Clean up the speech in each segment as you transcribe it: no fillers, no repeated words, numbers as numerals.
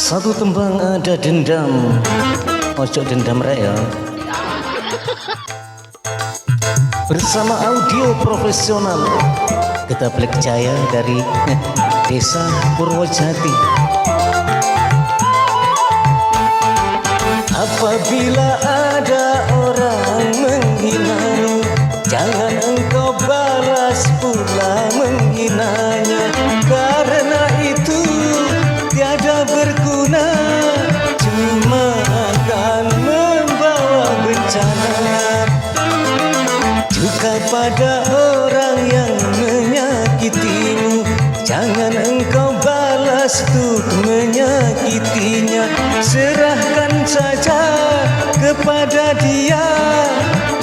Satu tembang ada dendam, ojo dendam raya. Bersama audio profesional kita Black Jaya dari Desa Purwojati. Apabila ada orang menghinamu, jangan engkau balas pula menghinanya, karena itu tiada berguna, cuma akan membawa bencana. Juga pada orang yang menyakitimu, jangan engkau balas tuh menyakitinya, serahkan saja kepada Dia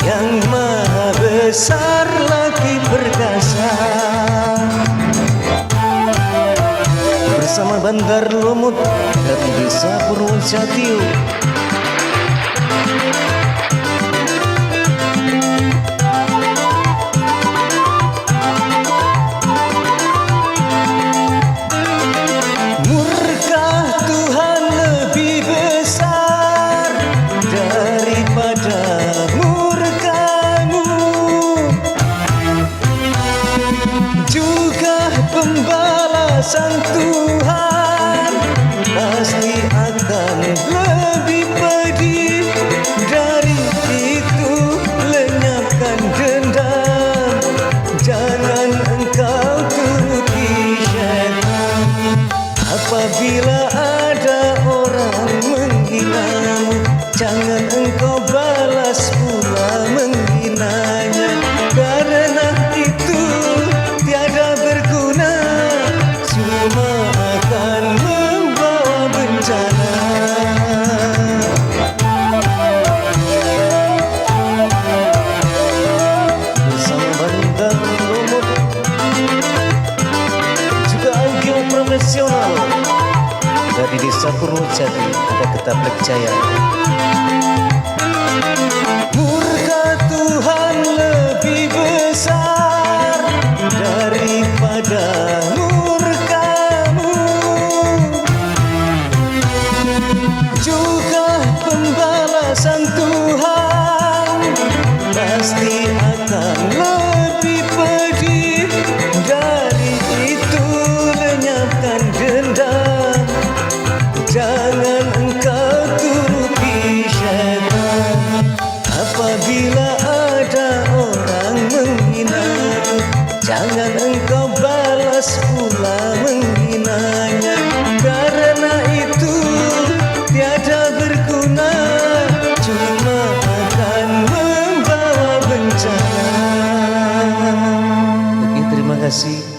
yang Maha Besar lagi perkasa. Bersama Bandar Lumut dari Desa Purwojati. Murka Tuhan lebih besar daripada murkamu, juga pembalasan Tuhan pasti akan lebih pedih. Dari itu lenyapkan dendam, jangan engkau turuti syaitan. Apabila ada orang menghinamu, jangan engkau balas pula menghinanya, karena itu tiada berguna, cuma akan membawa bencana. Bersama Bandar Lumut juga audio profesional dari Desa Purwojati, ada kita Black Jaya. Murka Tuhan lebih besar daripada murkamu, juga pembalasan Tuhan pasti akan lebih pedih. Dari itu lenyapkan dendam, jangan engkau turuti syaitan. Apabila ada orang menghinamu, jangan engkau balas pula menghinanya, karena itu tiada berguna, cuma akan membawa bencana. Oke, terima kasih.